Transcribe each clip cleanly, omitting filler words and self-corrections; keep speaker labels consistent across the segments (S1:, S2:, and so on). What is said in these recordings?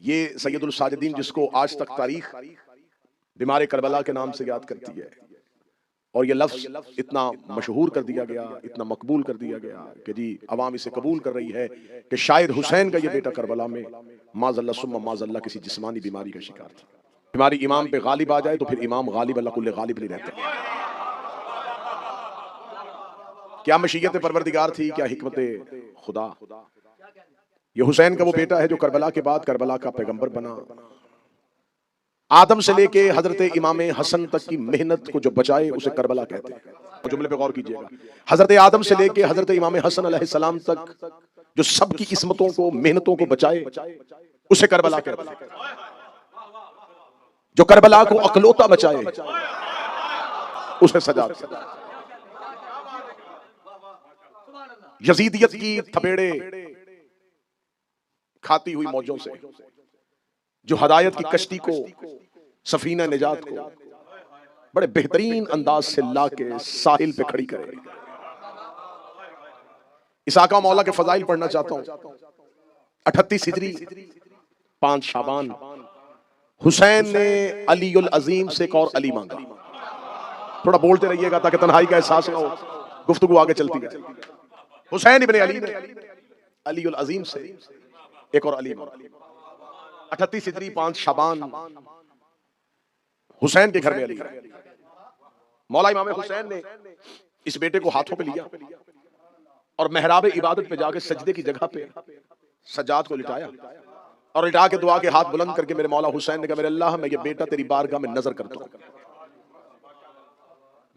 S1: ये सैयदुल साजिदीन जिसको आज तक तारीख बीमार करबला के नाम से याद करती है, और ये लफ्ज इतना मशहूर कर दिया गया, इतना मकबूल कर दिया गया कि जी अवाम इसे कबूल कर रही है कि शायद हुसैन का ये बेटा करबला में माज़ल्ला सुम्मा माज़ल्ला किसी जिस्मानी बीमारी का शिकार था। बीमारी इमाम पे गालिब आ जाए तो फिर इमाम गालिब अल्लाह कुल्ले गालिब नहीं रहते। क्या मशीयत परवरदिगार थी, क्या हिकमत खुदा। ये हुसैन का वो बेटा है जो करबला के बाद करबला का पैगंबर बना। आदम से लेके हजरत इमाम हसन तक की मेहनत को जो बचाए उसे करबला कहते हैं। जुमले पे गौर कीजिएगा, हजरत आदम से लेके हजरत इमाम हसन अलैहिस्सलाम तक जो सबकी किस्मतों को मेहनतों को बचाए उसे करबला कहते हैं। जो करबला को अकलौता बचाए उसे सजा। यजीदियत की थपेड़े खाती हुई मौजों से जो हदायत की कश्ती को, सफीना निजात को बड़े बेहतरीन अंदाज से लाके साहिल पे खड़ी करे। इसाका मौला के फजाइल पढ़ना चाहता हूं। 38 हिजरी 5 शाबान हुसैन ने अलीउल अजीम से एक और अली मांगा। थोड़ा बोलते रहिएगा ताकि तन्हाई का एहसास ना हो, गुफ्तगू आगे चलती है। हुसैन इब्ने अली ने अलीउल अजीम से एक और अली मांगा। 38 हिजरी 5 शाबान हुसैन के घर में अली। मौला इमाम हुसैन ने इस बेटे को हाथों पे लिया और मेहराब इबादत पे जाके सजदे की जगह पे सज्जाद को लिटाया और लिटा के दुआ के हाथ बुलंद करके मेरे मौला हुसैन ने कहा, मेरे अल्लाह मैं ये बेटा तेरी बारगाह में नजर करता हूं।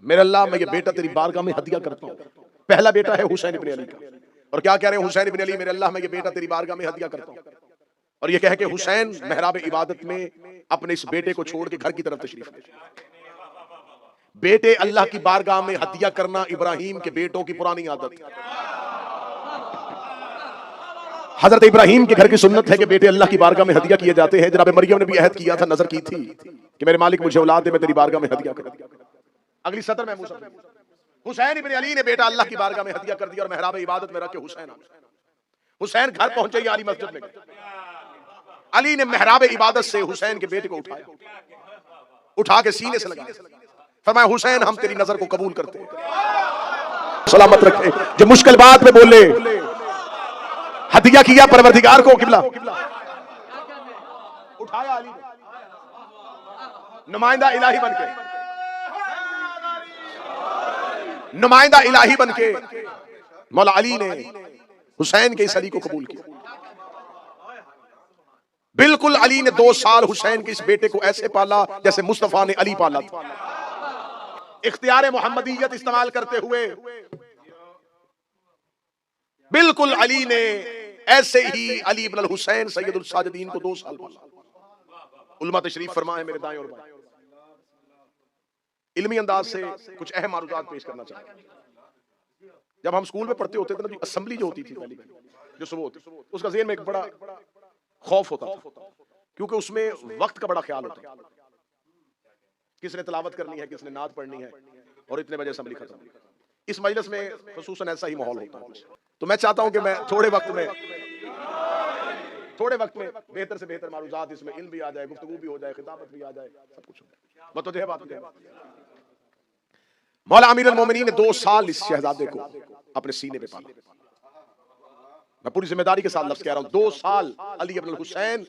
S1: मेरे अल्लाह मैं ये बेटा तेरी बारगाह में हदिया करता हूं। पहला बेटा है हुसैन इब्ने अली का, और क्या कह रहे हैं हुसैन इब्ने अली, मेरे अल्लाह मैं ये बेटा तेरी बारगाह में हदिया करता हूं। और ये कह के हुसैन मेहराब इबादत में अपने इस बेटे को छोड़ के घर की तरफ तशरीफ ले। बेटे अल्लाह की बारगाह में हदिया करना इब्राहिम के बेटों की पुरानी आदत है। हजरत इब्राहिम के घर की सुन्नत है कि बेटे अल्लाह की बारगाह में हदिया किए जाते हैं। जनाब मरियम ने भी अहद किया था, नजर की थी कि मेरे मालिक मुझे औलाद दे, मैं तेरी बारगाह में हदिया कर। अगली सतर में हुसैन इब्ने अली ने बेटा अल्लाह की बारगाह में हदिया कर दिया और मेहराब इबादत में रख के हुसैन घर पहुंचे अली मस्जिद में। अली ने मेहराब इबादत से हुसैन के बेटे को उठाया, उठा के सीने से लगाया, फरमाया हुसैन हम तेरी नजर को कबूल करते हैं, सलामत रखे। जो मुश्किल बात में बोले हदिया किया परवरदिगार को किबला, उठाया अली ने नुमाइंदा इलाही बनके, नुमाइंदा इलाही बनके मौला अली ने हुसैन के इस अली को कबूल किया। बिल्कुल अली ने 2 साल हुसैन के इस बेटे को ऐसे पाला जैसे मुस्तफा ने अली पाला था। इख्तियार मोहम्मदीयत इस्तेमाल करते हुए बिल्कुल अली ने ऐसे ही अली इब्न हुसैन सैयदुल साजिदीन को 2 साल पाला। उलमा तशरीफ फरमाए मेरे दाएं और बाएं, इल्मी अंदाज से कुछ अहम मारूदात पेश करना चाहता हूं। जब हम स्कूल में पढ़ते होते थे ना, जो असेंबली जो होती थी पहले, जो सुबह होती, उसका ज़हन में एक बड़ा खौफ होता था, क्योंकि उसमें वक्त का बड़ा ख्याल होता है। किसने तिलावत करनी है, किसने नात पढ़नी है, और इतने बजे असेंबली खत्म। इस मजलिस में खुसूसन ऐसा ही माहौल होता है। तो मैं चाहता हूं कि मैं थोड़े वक्त में बेहतर से बेहतर मारूजात, इसमें इल्म भी आ जाए, गुफ्तगू भी हो जाए, खिताबत भी आ जाए, सब कुछ हो जाए। बताओ बात मौला अमीरुल मोमिनीन ने 2 साल इस शहजादे को अपने सीने पे पाला। मैं पूरी जिम्मेदारी के साथ लफ्ज कह रहा हूं, 2 साल अली इब्न हुसैन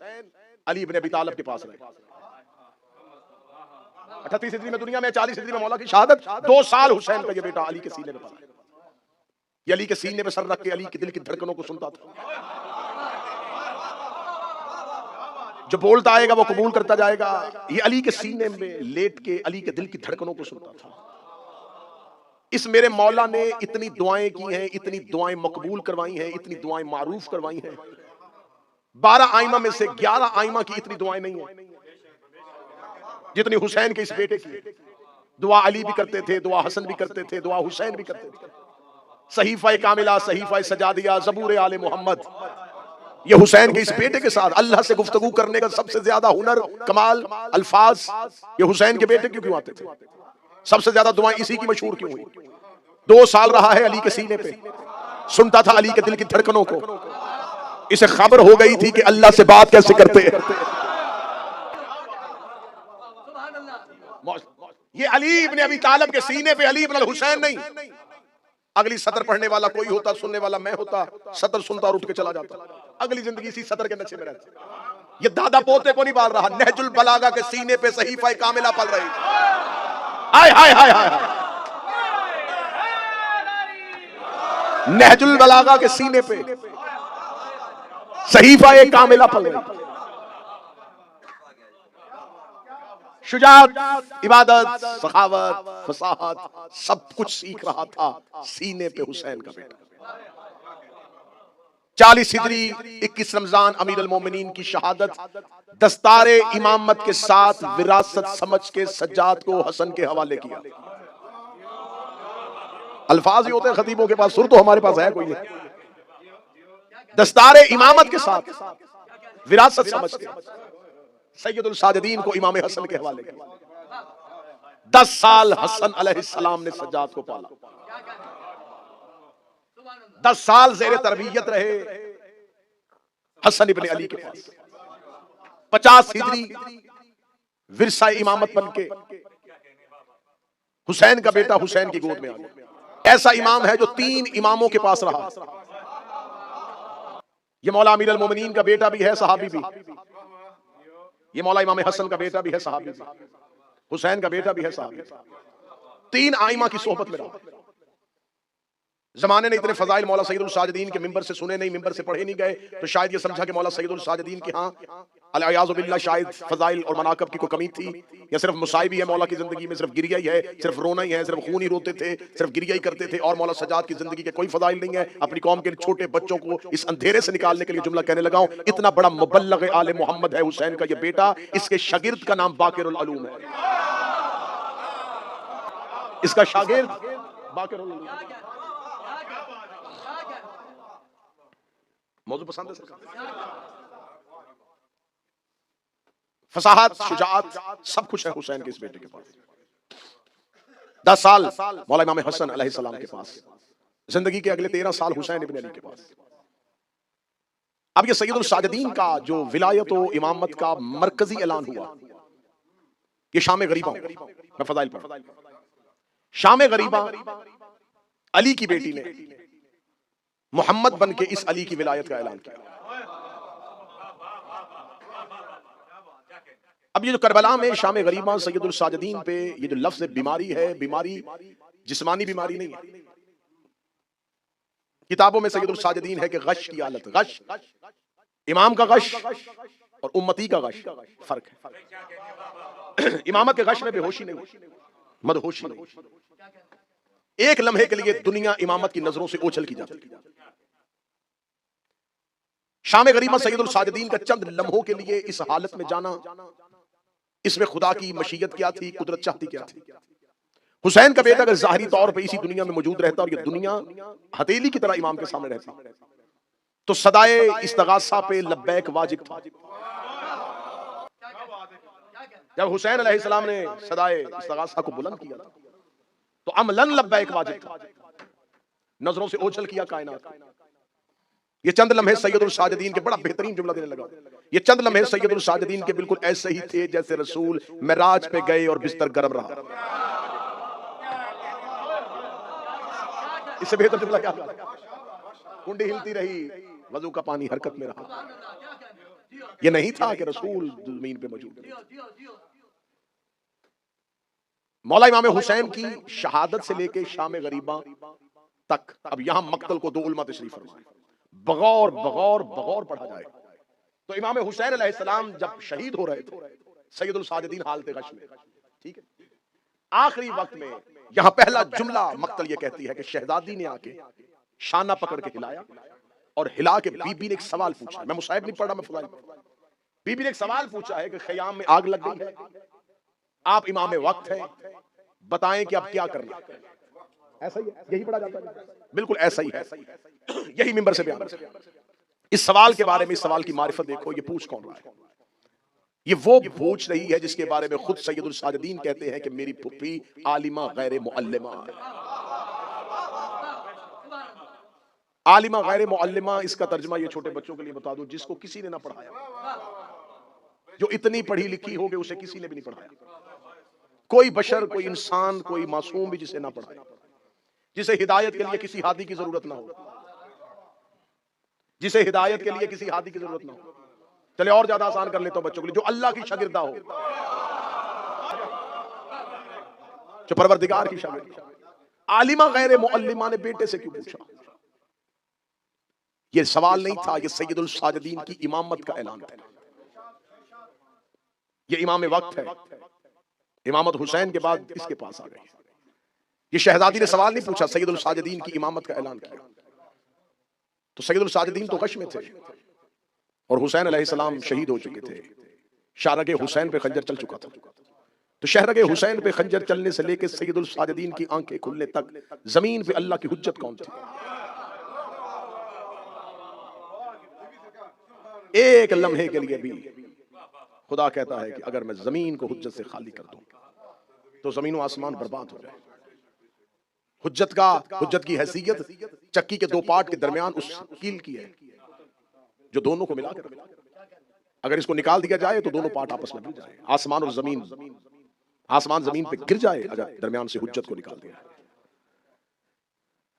S1: अली इब्न अबी तालिब के पास रहे। 38 हिजरी में दुनिया में, 40 हिजरी में मौला की शहादत। 2 साल हुसैन का ये बेटा अली के सीने पे पाला। ये अली के सीने पे सर रख के अली के दिल की धड़कनों को सुनता था। जो बोलता आएगा वो कबूल करता जाएगा। ये अली के सीने में लेट के अली के दिल की धड़कनों को सुनता था। इस मेरे मौला ने इतनी दुआएं की हैं, इतनी दुआएं मकबूल करवाई हैं, इतनी दुआएं मारूफ करवाई हैं। 12 आइमा में से 11 आइमा की इतनी दुआएं नहीं है जितनी हुसैन के इस बेटे की। दुआ अली भी करते थे, दुआ हसन भी करते थे, दुआ हुसैन भी करते थे। सहीफा कामिला, सहीफा सजादिया, ज़बूर आले मोहम्मद, ये हुसैन के इस बेटे के साथ अल्लाह से गुफ्तगू करने का सबसे ज्यादा हुनर, कमाल, अल्फाज ये हुसैन के बेटे क्यों आते थे। सबसे ज्यादा दुआएं इसी की मशहूर क्यों हुई। 2 साल रहा है अली के सीने पे, सुनता था अली के दिल की धड़कनों को। इसे खबर हो गई थी कि अल्लाह से बात कैसे करते हैं। ये अली इब्न अबी तालिब के सीने पे अली इब्न हुसैन नहीं, अगली सतर पढ़ने वाला कोई होता, सुनने वाला मैं होता, सतर सुनता और उठ के चला जाता, अगली जिंदगी इसी सतर के नशे में रहता। ये दादा पोते को नहीं पाल रहा, नहजुल बलागा के सीने पे सहीफा कामिला पल रही। हाय हाय हाय हाय, नहजुल बलागा के सीने पे सहीफा कामिला पल रही। शुजाअत, इबादत, सखावत, फसाहत सब कुछ सीख रहा था सीने पे हुसैन का बेटा। 40 हिजरी 21 रमजान अमीरुल मोमिनीन की शहादत, दस्तारे इमामत के साथ विरासत समझ के सज्जाद को हसन के हवाले किया। अल्फाज ही होते हैं खतीबों के पास, सुर तो हमारे पास है कोई नहीं। दस्तारे इमामत के साथ विरासत समझ के सैयदुल साजिदीन को इमाम हसन के हवाले किया। 10 साल हसन अलैहिस्सलाम ने सज्जाद को पाला, 10 साल ज़ेरे तरबियत रहे हसन इब्न अली के पास। 50 हिजरी विरसा इमामत बन के हुसैन का बेटा हुसैन की गोद में आ गया। ऐसा इमाम है जो 3 इमामों के पास रहा। ये मौला अमीरुल मोमिनीन का बेटा भी है, सहाबी भी। ये मौला इमाम हसन का बेटा भी है, सहाबी भी। हुसैन का बेटा भी है, सहाबी। 3 आइमा की सोहबत में रहा। जमाने ने इतने फजाइल मौला सैयदुल साजिदीन के मिंबर से सुने नहीं, मिंबर से पढ़े नहीं गए, तो शायद ये समझा कि मौला सैयदुल साजिदीन की हाँ अल-अयाज़ु बिल्लाह शायद फजाइल और मनाकब की कोई कमी थी, या सिर्फ मुसाइब ही है मौला की जिंदगी में, सिर्फ गिरिया ही है, सिर्फ रोना ही है, सिर्फ खून ही रोते थे, सिर्फ गिरिया ही करते थे, और मौला सज्जाद की जिंदगी के कोई फजाइल नहीं है। अपनी कौम के छोटे बच्चों को इस अंधेरे से निकालने के लिए जुमला कहने लगा हूं। इतना बड़ा मुबल्लग आले मोहम्मद है हुसैन का ये बेटा, इसके शागिर्द का नाम बाकिरुल उलूम है। इसका शागिर्द बाकिरुल उलूम। मौजूद पसंद है सरकार? फसाहत, शुजाअत सब कुछ है हुसैन के इस बेटे के पास। 10 साल मौला इमाम हसन अलैहिस्सलाम के पास, जिंदगी के अगले 13 साल हुसैन इब्न अली के पास। अब ये सैयदुल साजिदीन का जो विलायत व इमामत का मरकजी ऐलान हुआ, ये शाम गरीबा में फजाइल पर शाम गरीबा अली की बेटी ने मोहम्मद बन के इस अली की विलायत का ऐलान किया। अब ये जो करबला में शाम गरीबा सैयदुल साजिदीन पे ये जो लफ्ज़ बीमारी है, बीमारी जिस्मानी बीमारी नहीं है। किताबों में सैयदुल साजिदीन है कि गश की हालत, गश इमाम का गश और उम्मती का गश फर्क है। इमामत के गश में बेहोशी नहीं, मदहोशी नहीं। एक लम्हे के लिए दुनिया इमामत की नजरों से ओछल की जाती है। शाम गरीबा सैयदुल साजिदीन का चंद लम्हों के लिए इस हालत में जाना, इसमें खुदा की मशीयत क्या थी, कुदरत चाहती क्या थी। हुसैन का बेटा अगर ज़ाहिरी तौर पे इसी दुनिया में मौजूद रहता और ये दुनिया हथेली की तरह इमाम के सामने रहती, तो सदाए इस्तगासा पे लब्बैक वाजिब था। जब हुसैन अलैहिस्सलाम ने सदाए इस्तगासा को बुलंद किया था, तो अमलन लब्बैक वाजिब था, नजरों से ओझल किया कायनात। ये चंद लम्हे सैयदुल साजिदीन के, बड़ा बेहतरीन जुमला देने लगा, ये चंद लम्हे सैयदुल साजिदीन के बिल्कुल ऐसे ही थे जैसे रसूल मेराज पे गए और बिस्तर गर्म रहा। इससे बेहतर जुमला क्या? कुंडी हिलती रही, वजू का पानी हरकत में रहा। ये नहीं था कि रसूल जमीन पे मौजूद नहीं। मौला इमाम हुसैन की शहादत से लेके शाम गरीबा तक, अब यहां मक्तल को 2 उलमा तशरीफ फरमाए, बगौर बगौर बगौर पढ़ा जाए तो इमाम हुसैन अलैहिस्सलाम जब शहीद हो रहे थे सैयदुल साजिदीन हालत गश में, ठीक है, आखिरी वक्त में यहां पहला जुमला मक्तल ये कहती है कि शहजादी ने आके शाना पकड़ के हिलाया और हिला के बीबी ने एक सवाल पूछा। मैं मुसाहिब नहीं पढ़ रहा, मैं फजाइल पढ़ रहा। बीबी ने एक सवाल पूछा है कि ख़याम में आग लग गई है, आप इमाम वक्त हैं, बताएं कि आप क्या करना है। ऐसा ही है, यही पढ़ा जाता है, बिल्कुल ऐसा ही है, यही मिंबर से बयान है। इस सवाल के बारे में, इस सवाल की मारिफत देखो, ये पूछ कौन रहा है? ये वो पूछ रही है जिसके बारे में खुद सैयदुल साजिदीन कहते हैं कि मेरी फुफी आलिमा गैर मुअल्लिमा है। आलिमा गैर मुअल्लिमा, इसका तर्जुमा ये छोटे बच्चों के लिए बता दूं, जिसको किसी ने ना पढ़ाया, जो इतनी पढ़ी लिखी हो गई उसे किसी ने भी नहीं पढ़ाया। कोई बशर, कोई इंसान, कोई मासूम भी जिसे ना पढ़ाया, जिसे हिदायत के लिए किसी हादी की जरूरत ना हो, जिसे हिदायत के लिए किसी हादी की जरूरत ना हो। चले और ज्यादा आसान कर लेता हूं बच्चों के लिए, जो अल्लाह की शागिर्दा हो, जो परवरदिगार की शागिर्दा। आलिमा गैर मुअल्लिमा ने बेटे से क्यों पूछा? ये सवाल नहीं था, ये सैयदुल साजिदीन की इमामत का ऐलान था। ये इमाम वक्त है, इमामत हुसैन के बाद इसके पास आ गई। ये शहजादी ने सवाल नहीं पूछा, सैयदुल साजिदीन की इमामत का ऐलान किया। तो सैयदुल साजिदीन तो गश में थे और हुसैन अलैहिस्सलाम शहीद हो चुके थे। शाहरगे हुसैन पे खंजर चल चुका था। तो शहरगे हुसैन पे खंजर चलने से लेकर सैयदुल साजिदीन की आंखें खुलने तक जमीन पे अल्लाह की हुज्जत कौन थी? एक लम्हे के लिए भी खुदा कहता है कि अगर मैं जमीन को हुज्जत से खाली कर दूं तो जमीन और आसमान बर्बाद हो जाए। हुज्जत की हैसियत चक्की के दो पार्ट के दरमियान उस कील की है जो दोनों को मिलाकर, अगर इसको निकाल दिया जाए तो दोनों पार्ट आपस में मिल जाए। आसमान और जमीन, आसमान जमीन पे गिर जाए अगर दरमियान से हुज्जत को निकाल दिया।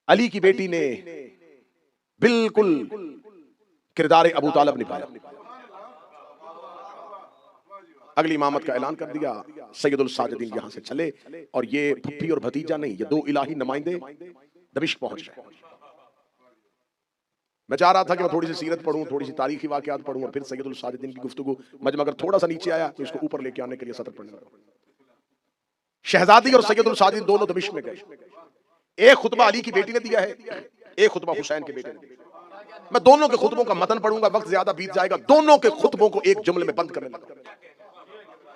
S1: अली की बेटी ने बिल्कुल किरदार अबू तालिब निभाया। अगली इमामत का ऐलान कर दिया। सैयदुल साजिदीन यहां से चले और ये फुफ्फी और भतीजा नहीं, ये दो इलाही नुमाइंदे दमिश्क पहुंच गए। मैं चाह रहा था कि मैं थोड़ी सी सीरत पढ़ूं, थोड़ी सी तारीखी वाकयात पढ़ूं और फिर सैयदुल साजिदीन की गुफ्तगू मगर थोड़ा सा नीचे आया तो इसको ऊपर लेके आने के लिए सतर पढ़ने लगा। शहजादी और सैयदुल साजिदीन दोनों दमिश्क में गए। एक खुतबा अली की बेटी ने दिया है, एक खुतबा हुसैन के बेटे ने दिया। मैं दोनों के खुतबों का मतन पढ़ूंगा, वक्त ज्यादा बीत जाएगा। दोनों के खुतबों को एक जुमले में बंद करने लगा।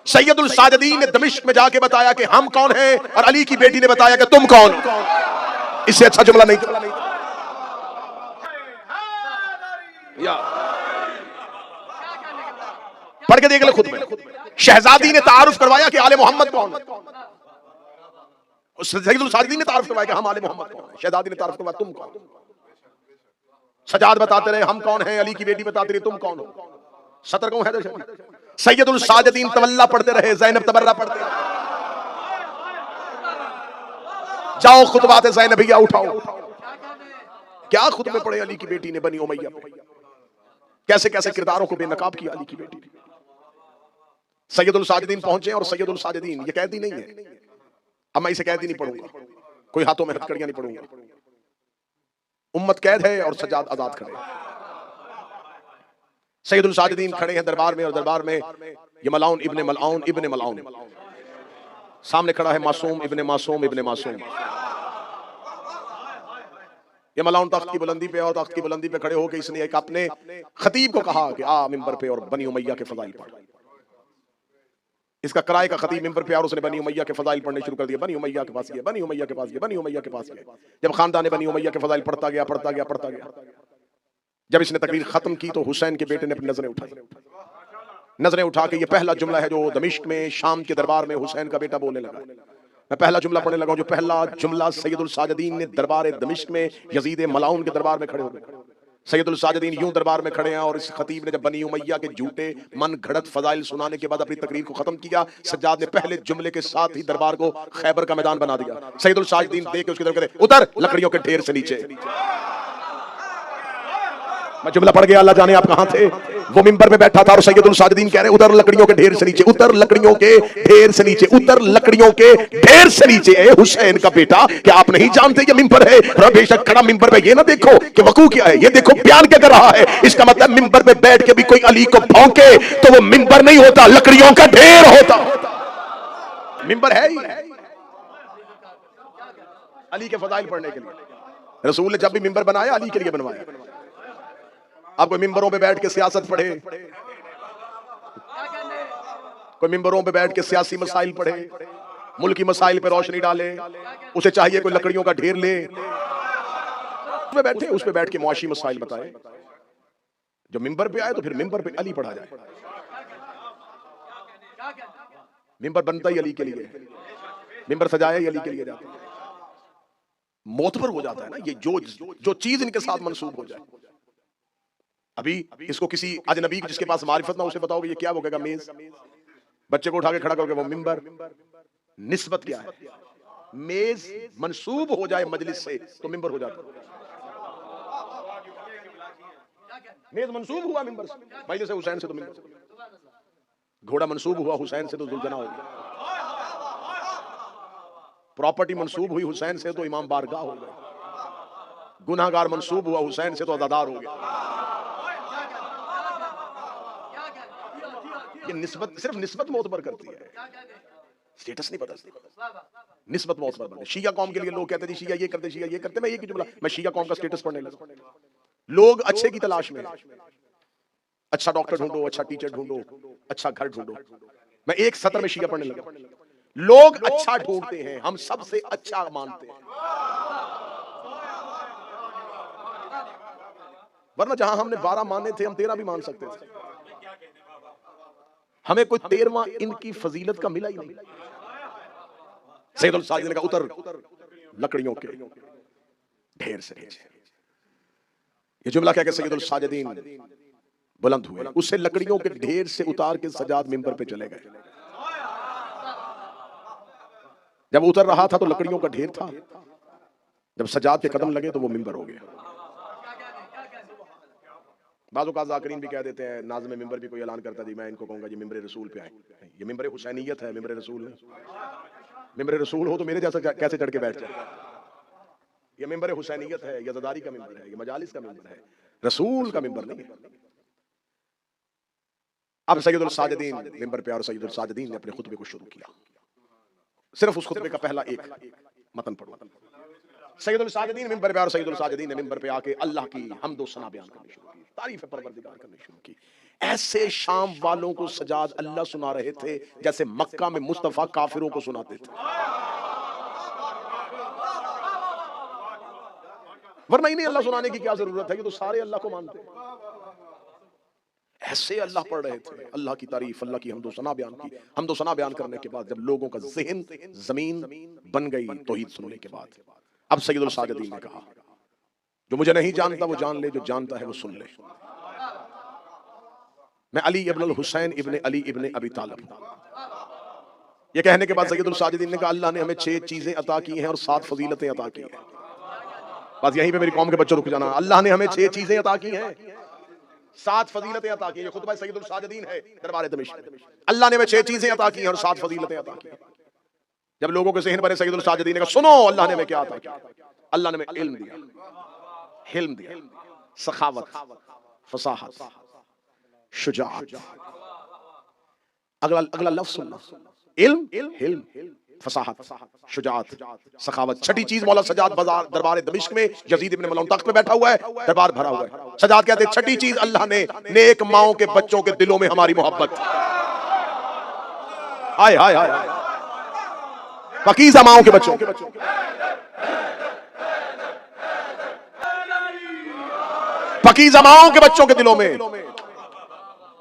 S1: सैयदुल साजिदीन ने दमिश्क में जाके बताया कि हम कौन हैं और अली की बेटी ने बताया कि तुम कौन। इससे अच्छा जुमला नहीं था। पढ़ के देख ले खुद में। शहजादी ने तारुफ करवाया कि आले मोहम्मद कौन है। सैयदुल साजिदीन ने तारुफ करवाया कि हम आले मोहम्मद कौन है। शहजादी ने तारुफ करवाया तुम कौन। सजाद बताते रहे हम कौन है, अली की बेटी बताती रही तुम कौन हो। सतर कौन है। सैयदुल साजिदीन तवल्ला पढ़ते रहे, ज़ैनब तबर्रा पढ़ते रहे। जाओ खुतबात ज़ैनबिया उठाओ। क्या खुतबे पढ़े अली की बेटी ने बनी उमैया पे, कैसे कैसे किरदारों को बेनकाब किया अली की बेटी ने। सैयदुल साजिदीन पहुंचे और सैयदुल साजिदीन, ये कैदी नहीं है, अब मैं इसे कैदी नहीं पढ़ूंगा, कोई हाथों में हथकड़ियां नहीं पढ़ूंगा। उम्मत कैद है और सजाद आजाद खड़े। सैयदुल साजिदीन खड़े हैं दरबार में और दरबार में ये मलाउन इब्ने मलाउन इब्ने मलाउन सामने खड़ा है, मासूम इब्ने मासूम इब्ने मासूम। ये मलाउन तख्त की बुलंदी पे और तख्त की बुलंदी पे खड़े होकर इसने एक अपने खतीब को कहा कि आ मिंबर पे और बनी उमैया के फजाइल पढ़। इसका किराए का खतीब मिंबर पे और उसने बनी उमैया के फजाइल पढ़ने शुरू कर दिया। बनी उमैया के पास गया, बनी उमैया के पास गया, बनी उमैया के पास गया। जब खानदान बनी उमैया के फजाइल पढ़ता गया पढ़ता गया पढ़ता गया, जब इसने तकरीर खत्म की तो हुसैन के बेटे ने अपनी नजरें उठाई। नजरें उठा के ये पहला जुमला है जो दमिश्क में शाम के दरबार में हुसैन का बेटा बोलने लगा। मैं पहला जुमला पढ़ने लगा, जो पहला जुमला सैयदुल साजिदीन ने दरबार दमिश्क में यजीद मलाउन के दरबार में खड़े हो गए। सैयदुल साजिदीन यूं दरबार में खड़े हैं और इस खतीब ने जब बनी उमैया के झूठे मन घड़त फजाइल सुनाने के बाद अपनी तकरीर को खत्म किया, सज्जाद ने पहले जुमले के साथ ही दरबार को खैबर का मैदान बना दिया। सैयदुल साजिदीन देख के उसकी तरफ कहते उतर लकड़ियों के ढेर से नीचे। मैं जुमला पढ़ गया, अल्लाह जाने आप कहां थे। वो मिंबर पे बैठा था और सैयदुल साजिदीन कह रहे उतर लकड़ियों के ढेर से नीचे, उतर लकड़ियों के ढेर से नीचे, उतर लकड़ियों के ढेर से नीचे। ए हुसैन का बेटा, क्या आप नहीं जानते ये मिंबर है? बेशक खड़ा मिंबर पे, ये ना देखो कि वकू क्या है, ये देखो बयान क्या कर रहा है। इसका मतलब मिंबर पे बैठ के भी कोई अली को भौंके तो वो मिंबर नहीं होता, लकड़ियों का ढेर होता। मिंबर है ही अली के फजाइल पढ़ने के लिए। रसूल ने जब भी मिंबर बनाया अली के लिए बनवाया। अब कोई मिंबरों पे बैठ के सियासत पढ़े, कोई मिंबरों पे बैठ के सियासी मसाइल पढ़े, मुल्की मसाइल पे रोशनी डाले, उसे चाहिए कोई लकड़ियों का ढेर ले, उसमें बैठे, उस पे बैठ के मुआशी मसाइल बताए। जब मिंबर पे आए तो फिर मिंबर पे अली पढ़ा जाए। मिंबर बनता ही अली के लिए, मिंबर सजाया ही अली के लिए जाता है। मोतबर हो जाता है ना, ये जो चीज इनके साथ मंसूब हो जाए। अभी इसको किसी अजनबी जिसके पास मारिफत ना, उसे बताओगे ये क्या, वो कहेगा मेज। बच्चे को उठा के खड़ा करोगे, वो मिंबर। निस्बत क्या है? मेज मंसूब हो जाए मजलिस से तो मिंबर हो जाता है। मेज मंसूब हुआ मिंबर से, मजलिस हुसैन से तो मिंबर। घोड़ा मंसूब हुआ हुसैन से तो जुल्जना हो गया। प्रॉपर्टी मंसूब हुई हुसैन से तो इमाम बारगाह हो गए। गुनाहगार मंसूब हुआ हुसैन से तो अज़ादार हो गया। ये निस्बत, सिर्फ निस्बत मोतबर करती है, स्टेटस नहीं बदलती। निस्बत मोतबर बनती। शिया कौम के लिए लोग कहते हैं शिया ये करते, शिया ये करते। मैं एक ही जुमला, मैं शिया कौम का स्टेटस पढ़ने लगा। लोग अच्छे की तलाश में, अच्छा डॉक्टर ढूंढो, अच्छा टीचर ढूंढो, अच्छा घर ढूंढो। मैं एक सत्र में शिया पढ़ने लगा। लोग अच्छा ढूंढते हैं, हम सबसे अच्छा मानते हैं। वरना जहां हमने 12 माने थे, हम 13 भी मान सकते थे। हमें कोई 13वां इनकी फजीलत का मिला ही नहीं। सैयदुल साजिदीन का उतर लकड़ियों के ढेर से नीचे, ये जुमला कह के सैयदुल साजिदीन बुलंद हुए। उससे लकड़ियों के ढेर से उतार के सजाद मिंबर पे चले गए। जब उतर रहा था तो लकड़ियों का ढेर था, जब सजाद के कदम लगे तो वो मिंबर हो गया। बाज़ औक़ात ज़ाकिरीन भी कह देते हैं, नाज़िम मिंबर भी कोई ऐलान करता जी मैं इनको कहूंगा जी मिंबर रसूल पे आए। ये मिंबर हुसैनियत है, मिंबर रसूल नहीं। मिंबर रसूल हो तो मेरे जैसा कैसे चढ़ के बैठ जाए। ये मिंबर हुसैनियत है, यज़दारी का मिंबर है, ये मजालिस का मिंबर है, रसूल का मिंबर नहीं है। अब सैयदुल साजिदीन मिंबर पे और सैयदुल साजिदीन ने अपने खुतबे को शुरू किया। सिर्फ उस खुतबे का पहला एक मतन पढ़ो। सैयदुल साजिदीन मिंबर पे और सैयदुल साजिदीन ने मिंबर पे आके अल्लाह की हम्द व सना बयान करनी शुरू की, तारीफ परवरदिगार करनी शुरू की। ऐसे शाम वालों को सजाद अल्लाह सुना रहे थे जैसे मक्का में मुस्तफा काफिरों को सुनाते थे। वरना इन्हें अल्लाह सुनाने की क्या जरूरत है, ये तो सारे अल्लाह को मानते हैं। ऐसे अल्लाह पढ़ रहे थे, अल्लाह की तारीफ, अल्लाह की हम्द व सना बयान की। हम्द व सना बयान करने के बाद जब लोगों का ज़हन जमीन बन गई तौहीद सुनने के बाद, अब सैयदुल साजिदीन ने कहा जो मुझे नहीं जानता वो जान ले, जो जानता है वो सुन ले। मैं अली इब्न हुसैन इब्न अली इब्न अबी तालिब। ये कहने के बाद सैयदुल साजिदीन ने कहा अल्लाह ने हमें 6 चीजें अता की हैं और 7 फजीलतें अता की हैं। बस यहीं पे मेरी कौम के बच्चों रुक जाना। अल्लाह ने हमें 6 चीजें अता की हैं, 7 फजीलतें अता की हैं। ये खुतबा सैयदुल साजिदीन है दरबार दमिश्क। अल्लाह ने हमें 6 चीजें अता की हैं और 7 फजीलतें अता की हैं। जब लोगों के ज़हन भरे, सैयदुल साजिदीन ने कहा सुनो अल्लाह ने हमें क्या अता किया। अल्लाह ने हमें इल्म दिया, हिल्म दिया, सखावत, फसाहत, शुजाअत। अगला लफ्ज सुनना, इल्म, हिल्म, फसाहत, शुजाअत, सखावत। छठी चीज मौला सजाद बाजार दरबार दमिश्क में यजीद इब्न मलऊन तख्त पे बैठा हुआ है, दरबार भरा हुआ है। सजाद कहते हैं छठी चीज अल्लाह ने नेक माओं के बच्चों के दिलों में हमारी मोहब्बत। हाय हाय हाय, पकीज़ा माओं के बच्चों, पकीज़ा माओं के बच्चों के दिलों में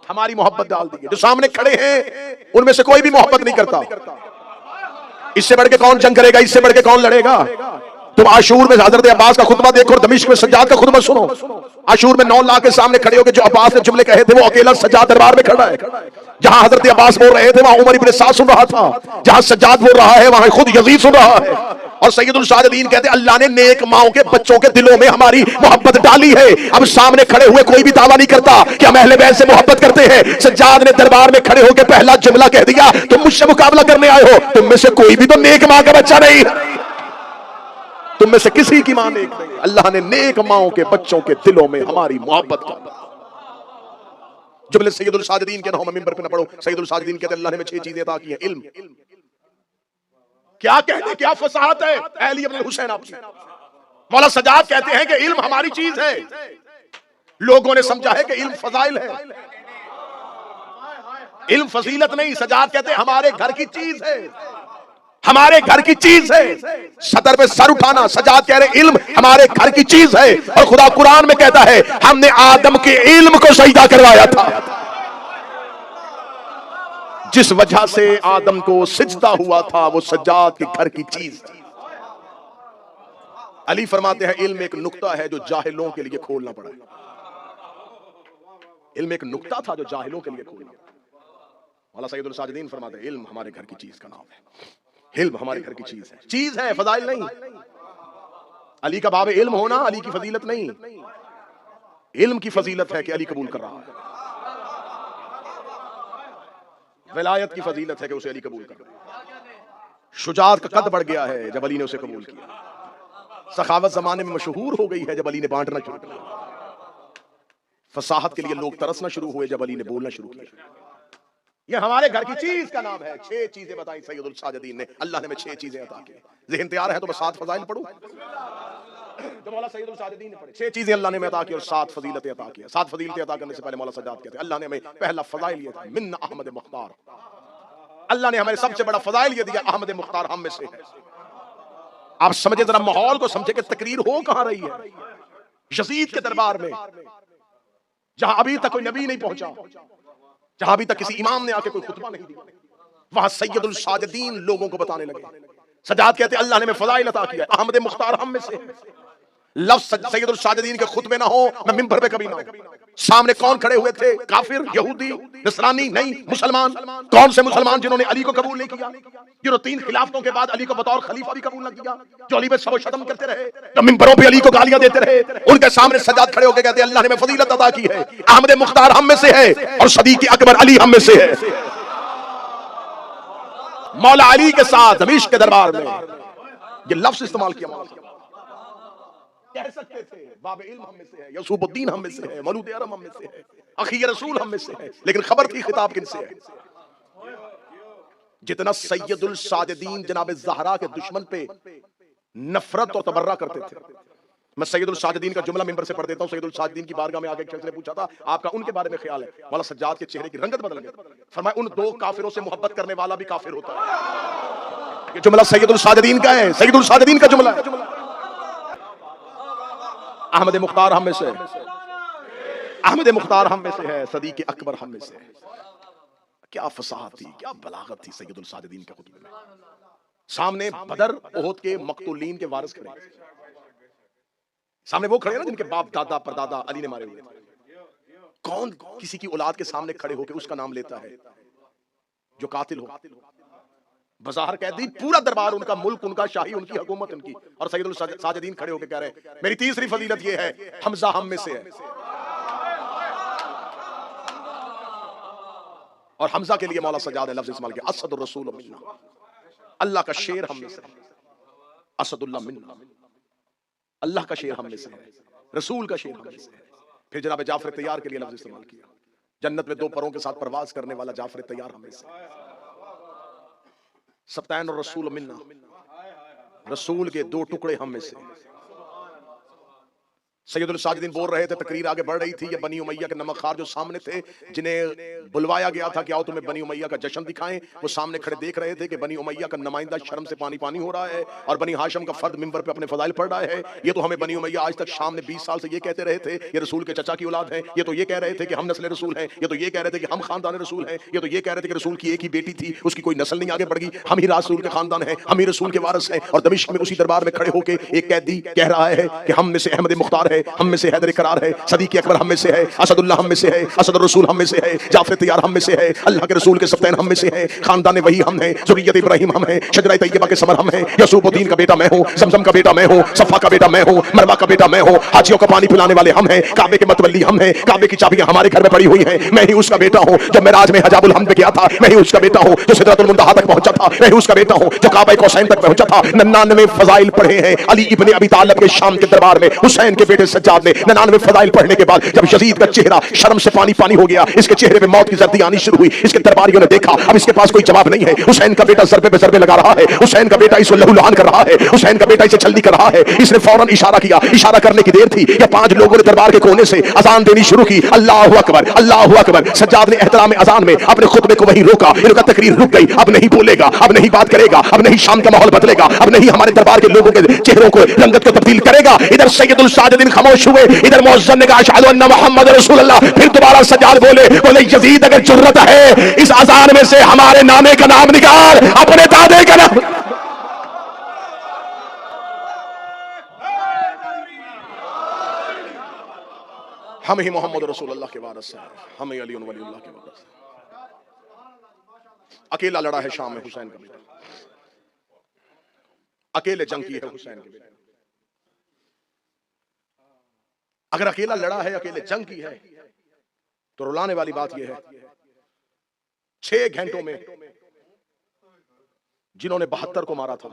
S1: हमारी मोहब्बत डाल दी है। जो सामने खड़े हैं उनमें से कोई भी मोहब्बत नहीं करता। इससे बढ़ के कौन जंग करेगा, इससे बढ़ के कौन लड़ेगा। तुम आशूर में हजरत अब्बास का खुतबा देखो और दमिश्क में सज्जाद का खुतबा सुनो। आशूर में 9 लाख के सामने खड़े होकर जो अब्बास ने जुमले कहे थे वो अकेला सज्जाद दरबार में खड़ा है। जहां हजरत अब्बास बोल रहे थे वहां उमर इब्न साद सुन रहा था, जहां सज्जाद बोल रहा है वहां खुद यजीद सुन रहा है। और सैयदुल साजिदीन कहते अल्लाह ने नेक माओं के बच्चों के दिलों में हमारी मोहब्बत डाली है। अब सामने खड़े हुए कोई भी दावा नहीं करता कि हम अहले बैत से मोहब्बत करते हैं। सज्जाद ने दरबार में खड़े होकर पहला जुमला कह दिया, तुम मुझसे मुकाबला करने आए हो, तुम में से कोई भी तो नेक मां का बच्चा नहीं, तुम में से किसी की मां नेक नहीं। अल्लाह ने नेक माओं के बच्चों के दिलों में हमारी मोहब्बत का जुमले सैयदुल साजिदीन के नाम मिंबर पे न पढ़ो। सैयदुल साजिदीन कहते अल्लाह ने हमें 6 चीजें अता की हैं। इल्म, क्या कहते, क्या फसाहत है अली इब्न हुसैन आपकी। मौला सजाद कहते हैं कि इल्म हमारी चीज है। लोगों ने समझा है कि इल्म फजाइल है, इल्म फजीलत नहीं। सजाद कहते हैं हमारे घर की चीज है, हमारे घर की चीज है। सदर पे सर उठाना, सजाद कह रहे इल्म हमारे घर की चीज है। और खुदा कुरान में कहता है हमने आदम के इल्म को सजदा करवाया था, जिस वजह से आदम को सिजदा हुआ था वो सज्जाद के घर की चीज थी। अली फरमाते हैं इल्म एक नुक्ता है जो जाहिलों के लिए खोलना पड़ा है। इल्म एक नुक्ता था जो जाहिलों के लिए खोलना पड़ा। मौला सैयदुल साजिदीन फरमाते हैं इल्म हमारे घर की चीज का नाम है। इल्म हमारे घर की चीज है, फजाइल नहीं। अली का बाब इल्म होना अली की फजीलत नहीं, इल्म की फजीलत है कि अली कबूल कर रहा है। विलायत की फजीलत है कि उसे अली कबूल कर रहा है। शुजात का कद बढ़ गया है जब अली ने उसे कबूल किया। सखावत जमाने में मशहूर हो गई है जब अली ने बांटना शुरू किया। फसाहत के लिए लोग तरसना शुरू हुए जब अली ने बोलना शुरू किया। यह हमारे घर की चीज का नाम है। 6 चीजें बताई सैयदुल साजिदीन ने। अल्लाह ने हमें 6 चीजें अता की। ज़हन तैयार है तो मैं 7 फजाइल पढ़ूं जो मौला सैयदुल साजिदीन ने पढ़े। 6 चीजें अल्लाह ने हमें अता की और 7 फजीलतें अता की। 7 फजीलतें अता करने से पहले मौला सज्जाद कहते हैं अल्लाह ने हमें पहला फजाइल ये था मिन अहमद मुख्तार। अल्लाह ने हमें सबसे बड़ा फजाइल ये दिया, अहमद मुख्तार हम में से है। आप समझे, जरा माहौल को समझे कि तकरीर हो कहां रही है। यजीद के दरबार में, जहां अभी तक कोई नबी नहीं पहुंचा, जहां अभी तक किसी इमाम ने आके कोई खुतबा नहीं दिया, वहां सैयदुल साजिदीन लोगों को बताने लगे। सज्जाद कहते अल्लाह ने हमें फजाइल अता किया, अहमद मुख्तार हम में से। लफ्ज़ सैयदुल साजिदीन के खुतबे ना हो, मैं मिंबर पे कभी ना हो। सामने कौन खड़े हुए थे? काफिर, यहूदी, नसरानी, नहीं मुसलमान। कौन से मुसलमान जिन्होंने अली को कबूल नहीं किया, जिन्होंने 3 खिलाफतों के बाद अली को बतौर खलीफा भी कबूल न किया, जो अली पे सबो शतम करते रहे, जो मिंबरों पे अली को गालियां देते रहे। उनके सामने सज्जाद खड़े होकर कहते अल्लाह ने हमें फजीलत अता की है, अहमद मुख्तार हम में से है और सदीक अकबर अली हम में से है। मौला अली के साथ हमीश के दरबार में ये लफ्ज इस्तेमाल किया। कह सकते थे बाब इल्म हम में से है, यसूबुद्दीन हम में से है, मौलूद अरम हम में से है, अखी रसूल हम में से है, लेकिन खबर थी खिताब किनसे है। जितना सैयदुल साजिदीन जनाब ज़हरा के दुश्मन पे नफरत और तबर्रा करते थे। मैं सैयदुल साजिदीन का जुमला मिंबर से पढ़ देता हूं। सैयदुल साजिदीन की बारगाह में आगे एक शख्स ने पूछा था आपका उनके बारे में ख्याल है। मौला सज्जाद के चेहरे की रंगत बदल गई। फरमाया उन 2 काफिरों से मोहब्बत करने वाला भी काफिर होता है। ये जुमला सैयदुल साजिदीन का है, सैयदुल साजिदीन का जुमला है। अहमद मुख्तार हम में से, अहमद मुख्तार हम में से है, सदीक अकबर हम में से है। क्या फसाहत थी, क्या बलागत थी सैयदुल साजिदीन के खुतबे में। सामने बदर ओहद के मकतूलीन के वारिस खड़े, सामने वो खड़े ना जिनके बाप दादा परदादा अली ने मारे हुए। कौन किसी की औलाद के सामने खड़े होकर उसका नाम लेता है जो कातिल हो। बज़ाहिर कैदी, पूरा दरबार उनका, मुल्क उनका, शाही उनकी, हुकूमत उनकी, और सैयदुल साजिदीन खड़े होकर कह रहे हैं मेरी तीसरी फजीलत ये है हमजा हम में से है। और हमजा के लिए मौला सज्जाद ने लफ्ज़ इस्तेमाल किया असदुर रसूल मिन्ना, अल्लाह का शेर हम में से है। असदुल्लाह मिन्ना, अल्लाह का शेर हम में से है, रसूल का शेर हम में से है। फिर जनाब जाफर तैयार के लिए लफ्ज़ इस्तेमाल किया, जन्नत में 2 परों के साथ परवाज करने वाला जाफर तैयार हम में से है। सब्तैन और रसूल मिन्ना, रसूल के 2 टुकड़े हम में से। सैयदुल साजिदीन बोल रहे थे, तकरीर आगे बढ़ रही थी। ये बनी उमैया के नमकखार जो सामने थे, जिन्हें बुलवाया गया था कि आओ तुम्हें बनी उमैया का जश्न दिखाएं, वो सामने खड़े देख रहे थे कि बनी उमैया का नुमाइंदा शर्म से पानी पानी हो रहा है और बनी हाशिम का फर्द मिंबर पे अपने फजाइल पढ़ रहा है। ये तो हमें बनी उमैया आज तक शाम ने 20 साल से ये कहते रहे थे ये रसूल के चचा की औलाद है, ये तो ये कह रहे थे कि हम नस्ल रसूल हैं, ये तो ये कह रहे थे कि हम खानदान रसूल हैं, ये तो ये कह रहे थे कि रसूल की एक ही बेटी थी, उसकी कोई नस्ल नहीं आगे बढ़ गई, हम ही रसूल के खानदान हैं, हम ही रसूल के वारिस हैं। और दमिश्क में उसी दरबार में खड़े होकर एक कैदी कह रहा है कि हम में से अहमद मुख्तार है, हम में से हैदर करार है, सदीक अकबर हम में से है, असदुल्लाह हम में से है, असद रसूल हम में से है, जाफर तैयार हम में से है, अल्लाह के रसूल के सफ्तैन हम में से है, खानदान वही हम हैं, ज़ुर्रियत इब्राहिम हम हैं, शजरा तैयबा के समर हम हैं, यसूबुद्दीन का बेटा मैं हूं, ज़मज़म का बेटा मैं हूं, सफ़ा का बेटा मैं हूं, मरवा का बेटा मैं हूं, हाजियों का पानी पिलाने वाले हम हैं, काबे के मतवल्ली हम हैं, काबे की चाबियां हमारे घर में पड़ी हुई हैं, मैं ही उसका बेटा हूं जो मेराज में हजाबुल हमद गया था, मैं ही उसका बेटा हूं जो सिदरतुल मुंतहा तक पहुंचा था, मैं ही उसका बेटा हूं जो काबा कौसैन तक पहुंचा था। 99 फजाइल पढ़े हैं अली इब्ने अबी तालिब के शाम के दरबार में। हुसैन के बेटे सज्जाद ने 99 फजाइल पढ़ने के बाद जब यजीद का चेहरा शर्म से पानी पानी हो गया, इसके चेहरे पे मौत की जर्दी आनी शुरू हुई, इसके दरबारियों ने देखा अब इसके पास कोई जवाब नहीं है। हुसैन का बेटा ज़रबे पे ज़रबे लगा रहा है, हुसैन का बेटा इसे लहूलुहान कर रहा है, हुसैन का बेटा इसे छल्ली कर रहा है। इसने फौरन इशारा किया, इशारा करने की देर थी कि 5 लोगों ने दरबार के कोने से अजान देनी शुरू की, अल्लाहु अकबर अल्लाहु अकबर। सज्जाद ने एहतराम अजान में अपने खुतबे को वहीं रोका, इनका तकरीर रुक गई, अब नहीं बोलेगा, अब नहीं बात करेगा, अब नहीं शाम का माहौल बदलेगा, अब नहीं हमारे दरबार के लोगों के चेहरों को रंगत को तब्दील करेगा। इधर सैयदुल साजिदीन खामोश हुए, इधर मुअज्जिन ने कहा अशहदु अन्ना मुहम्मद रसूलुल्लाह। फिर दोबारा सज्जाद बोले यजीद अगर जुर्रत है इस अजान में से हमारे नाने का नाम निकाल, अपने दादे का नाम। हम ही मोहम्मद रसूलुल्लाह के वारिस हैं, हम ही अली वलीउल्लाह के वारिस हैं। अकेला लड़ा है शाम में हुसैन का बेटा, अकेले जंग की है हुसैन के बेटे। अगर अकेला लड़ा है, अकेले जंग की है, तो रुलाने वाली बात यह है 6 घंटों में जिन्होंने 72 को मारा था,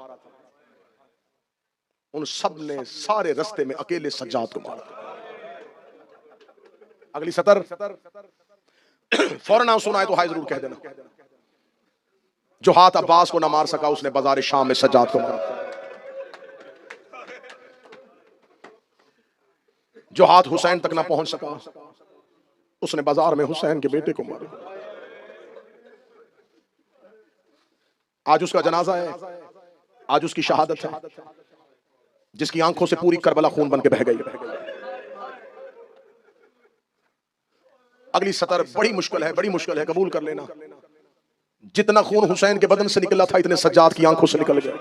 S1: उन सब ने सारे रास्ते में अकेले सज्जाद को मारा। अगली सतर फौरन सुनाए तो हाय जरूर कह देना। जो हाथ अब्बास को ना मार सका, उसने बाजार शाम में सज्जाद को मारा। जो हाथ हुसैन तक ना पहुंच सका, उसने बाजार में हुसैन के बेटे को मारा। आज उसका जनाजा है, आज उसकी शहादत है, जिसकी आंखों से पूरी करबला खून बन के बह गई। अगली सतर बड़ी मुश्किल है, बड़ी मुश्किल है, कबूल कर लेना। जितना खून हुसैन के बदन से निकला था, इतने सज्जाद की आंखों से निकल गया।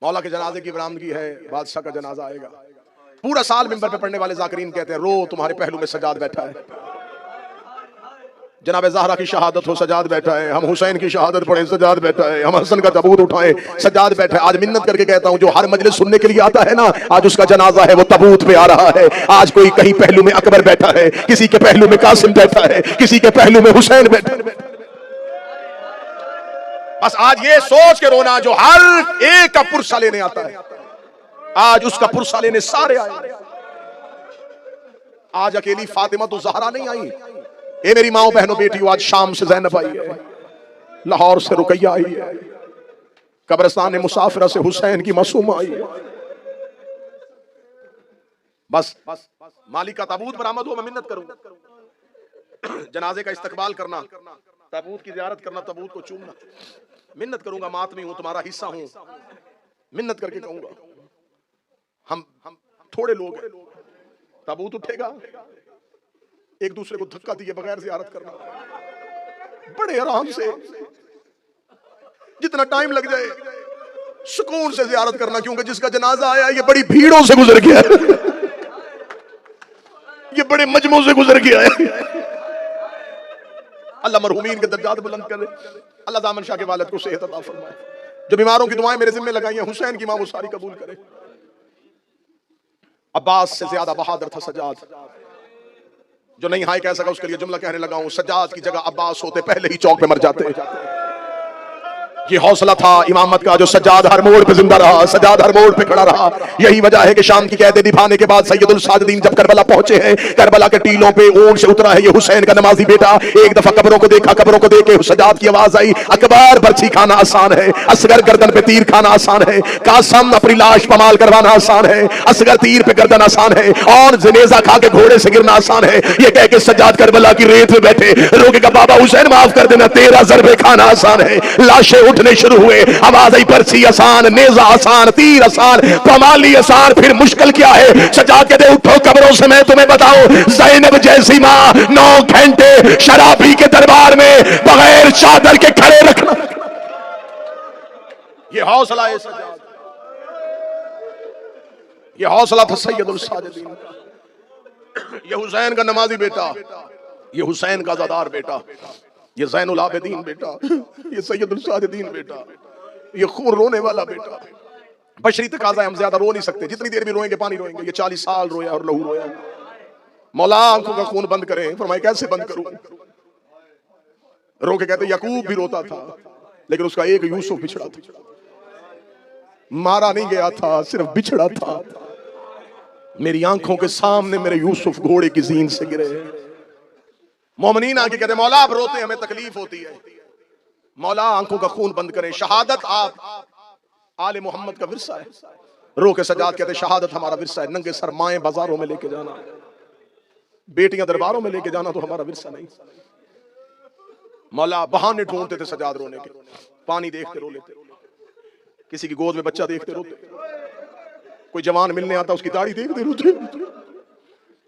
S1: मौला के जनाजे की बरामदगी है, बादशाह का जनाजा आएगा। पूरा साल मिंबर पे पढ़ने वाले जाकिरीन कहते हैं, रो तुम्हारे पहलू में सज्जाद बैठा है। जनाब ज़हरा की शहादत हो, सज्जाद बैठा है। हम हुसैन की शहादत पढ़े, सज्जाद बैठा है। हम हसन का तबूत उठाए, सज्जाद बैठा है। आज मिन्नत करके कहता हूं, जो हर मजलिस सुनने के लिए आता है ना, आज उसका जनाजा है, वो तबूत पे आ रहा है। आज कोई कहीं पहलू में अकबर बैठा है, किसी के पहलू में कासिम बैठा है, किसी के पहलू में हुसैन बैठा है। बस आज ये सोच के रोना, जो हर एक का पुरसा लेने आता है, आज उसका पुरसा लेने सारे आए। आज अकेली फातिमा तो ज़हरा नहीं आई। ए मेरी माओ बहनों बेटियों, आज शाम से ज़ैनब आई है, लाहौर से रुकैया आई है, कब्रिस्तान मुसाफिरा से हुसैन की मासूम आई है। बस मालिक का ताबूत बरामद हो, मैं मिन्नत करूंगा। जनाजे का इस्तकबाल करना, ताबूत की ज़ियारत करना, ताबूत को चूमना। मिन्नत करूंगा, मातमी हूं, तुम्हारा हिस्सा हूं, मिन्नत करके कहूंगा। हम थोड़े लोग हैं, ताबूत उठेगा, एक दूसरे को धक्का दिए बगैर ज़ियारत करना, बड़े आराम से, जितना टाइम लग जाए सुकून से ज़ियारत करना। क्योंकि जिसका जनाजा आया, ये बड़ी भीड़ों से गुजर गया, ये बड़े मजमू से गुजर गया है। अल्लाह मरहूमीन के दर्जात बुलंद करे, अल्लाह दामन शाह के वालिद को सेहत अता फरमाए। जो बीमारों की दुआएं मेरे जिम्मे लगाई हैं, हुसैन की मां वो सारी कबूल करे। अब्बास से ज्यादा बहादुर था सज्जाद। जो नहीं हाय कह सका, उसके लिए जुमला कहने लगा हूं, सज्जाद की जगह अब्बास होते पहले ही चौक पे मर जाते। ये हौसला था इमामत का, जो सज्जाद हर मोड़ पे जिंदा रहा, सज्जाद हर मोड़ पे खड़ा रहा। यही वजह है कि शाम की कैद निभाने के बाद सैयदुल साजिदीन जब करबला पहुंचे हैं, करबला के टीलों पे ऊंट से उतरा है ये हुसैन का नमाजी बेटा। एक दफा कब्रों को देखा, कब्रों को देख के सज्जाद की आवाज आई, अकबर बर्छी खाना आसान है, असगर गर्दन पे तीर खाना आसान है, कासम अपनी लाश पमाल करवाना आसान है, असगर तीर पे गर्दन आसान है, और जनेजा खा के घोड़े से गिरना आसान है। ये कह के सज्जाद करबला की रेत में बैठे रोकेगा, बाबा हुसैन माफ कर देना, तेरा ज़रबे खाना आसान है। लाशें उठने शुरू हुए, आवाज आई, पर्ची आसान, नेजा आसान, तीर आसान, कमाली आसान, फिर मुश्किल क्या है? सज्जाद कहते उठो कब्रों से, मैं तुम्हें बताऊं, ज़ैनब जैसी मां 9 घंटे शराबी के दरबार में बगैर चादर के खड़े रखना, ये हौसला है सज्जाद, ये हौसला था सैयदुल साजिदीन का। ये हुसैन का नमाजी बेटा, ये हुसैन का ज़ादार बेटा, ये ज़ैनुल आबिदीन बेटा, ये सैयदुल साजिदीन बेटा, ये खून रोने वाला बेटा। बशरी तकाज़ा है, हम ज्यादा रो नहीं सकते, जितनी देर भी रोएंगे पानी रोएंगे। ये 40 साल रोया और लहू रोया। मौला आंखों का खून बंद करें। फरमाए कैसे बंद करूं? रो के कहते याकूब भी रोता था, लेकिन उसका एक यूसुफ बिछड़ा था, मारा नहीं गया था, सिर्फ बिछड़ा था। मेरी आंखों के सामने मेरे यूसुफ घोड़े की जीन से गिरे। मोमिनीन आके कहते मौला आप रोते, हमें तकलीफ होती है, मौला आंखों का खून बंद करें। शहादत आप आले मोहम्मद का विरसा है। रो के सज्जाद कहते शहादत हमारा विरसा है, नंगे सर माएं बाजारों में लेके जाना, बेटियां दरबारों में लेके जाना तो हमारा विरसा नहीं। मौला बहाने ढूंढते थे सज्जाद रोने के, पानी देखते रो लेते, किसी की गोद में बच्चा देखते रोते, कोई जवान मिलने आता उसकी दाढ़ी देखते रोते,